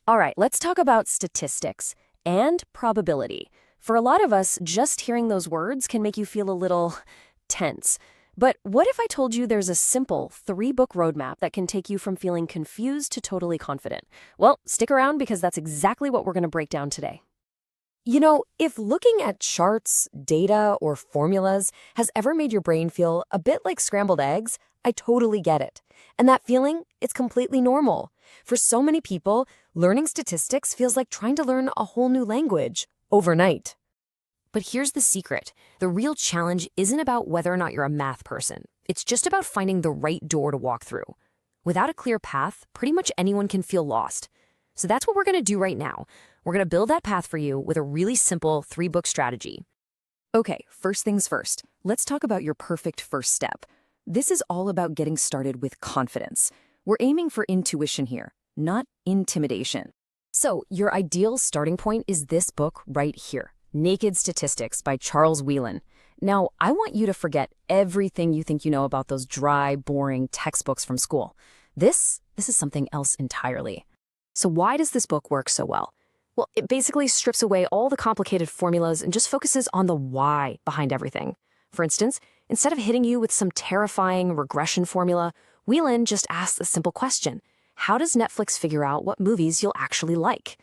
All right, let's talk about statistics and probability. For a lot of us, just hearing those words can make you feel a little tense. But what if I told you there's a simple three-book roadmap that can take you from feeling confused to totally confident? Well, stick around because that's exactly what we're going to break down today. You know, if looking at charts, data, or formulas has ever made your brain feel a bit like scrambled eggs, I totally get it. And that feeling, it's completely normal. For so many people, learning statistics feels like trying to learn a whole new language overnight. But here's the secret. The real challenge isn't about whether or not you're a math person. It's just about finding the right door to walk through. Without a clear path, pretty much anyone can feel lost. So that's what we're going to do right now. We're going to build that path for you with a really simple three-book strategy. Okay, first things first. Let's talk about your perfect first step. This is all about getting started with confidence. We're aiming for intuition here, not intimidation. So your ideal starting point is this book right here, Naked Statistics by Charles Whelan. Now, I want you to forget everything you think you know about those dry, boring textbooks from school. This is something else entirely. So why does this book work so well? Well, it basically strips away all the complicated formulas and just focuses on the why behind everything. For instance, instead of hitting you with some terrifying regression formula, Whelan just asks a simple question. How does Netflix figure out what movies you'll actually like?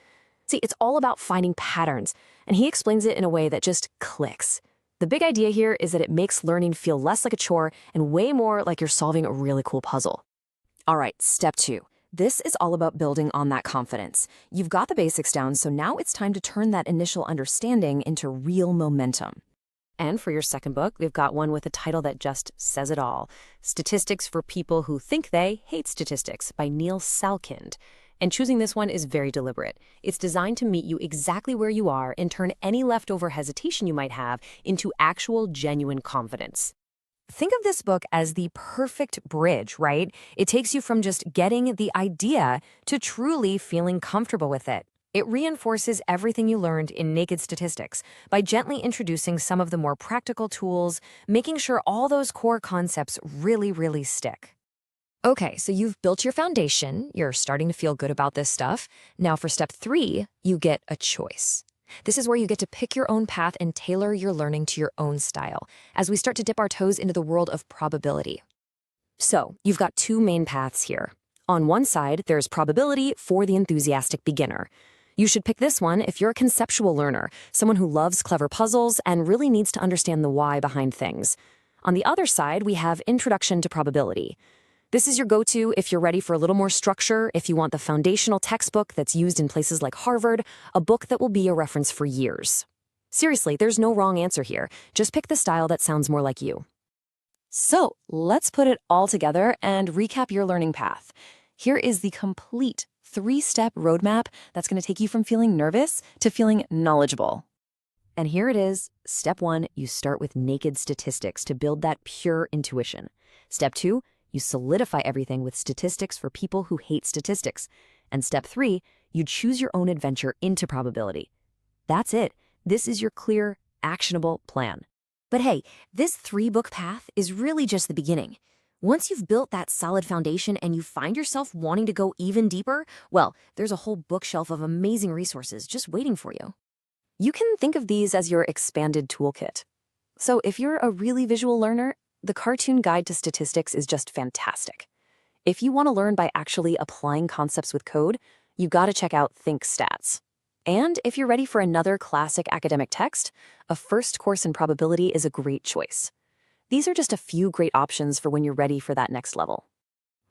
See, it's all about finding patterns, and he explains it in a way that just clicks. The big idea here is that it makes learning feel less like a chore and way more like you're solving a really cool puzzle. All right, step 2. This is all about building on that confidence. You've got the basics down, so now it's time to turn that initial understanding into real momentum. And for your second book, we've got one with a title that just says it all. Statistics for People Who Think They Hate Statistics by Neil Salkind. And choosing this one is very deliberate. It's designed to meet you exactly where you are and turn any leftover hesitation you might have into actual genuine confidence. Think of this book as the perfect bridge, right? It takes you from just getting the idea to truly feeling comfortable with it. It reinforces everything you learned in Naked Statistics by gently introducing some of the more practical tools, making sure all those core concepts really stick. Okay, so you've built your foundation, you're starting to feel good about this stuff. Now for step 3, you get a choice. This is where you get to pick your own path and tailor your learning to your own style, as we start to dip our toes into the world of probability. So, you've got two main paths here. On one side, there's probability for the enthusiastic beginner. You should pick this one if you're a conceptual learner, someone who loves clever puzzles and really needs to understand the why behind things. On the other side, we have Introduction to Probability. This is your go-to if you're ready for a little more structure, if you want the foundational textbook that's used in places like Harvard, a book that will be a reference for years. Seriously, there's no wrong answer here. Just pick the style that sounds more like you. So, let's put it all together and recap your learning path. Here is the complete 3-step roadmap that's going to take you from feeling nervous to feeling knowledgeable. And here it is. Step 1, you start with Naked Statistics to build that pure intuition. Step 2, you solidify everything with Statistics for People Who Hate Statistics. And step 3, you choose your own adventure into probability. That's it. This is your clear, actionable plan. But hey, this 3-book path is really just the beginning. Once you've built that solid foundation and you find yourself wanting to go even deeper, well, there's a whole bookshelf of amazing resources just waiting for you. You can think of these as your expanded toolkit. So if you're a really visual learner, the cartoon guide to statistics is just fantastic. If you want to learn by actually applying concepts with code, you've got to check out Think Stats. And if you're ready for another classic academic text, a first course in probability is a great choice. These are just a few great options for when you're ready for that next level.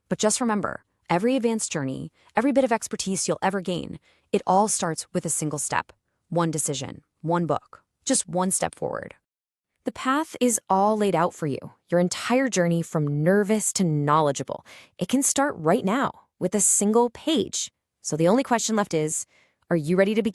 But just remember, every advanced journey, every bit of expertise you'll ever gain, it all starts with a single step, one decision, one book, just one step forward. The path is all laid out for you, your entire journey from nervous to knowledgeable. It can start right now with a single page. So the only question left is, are you ready to begin?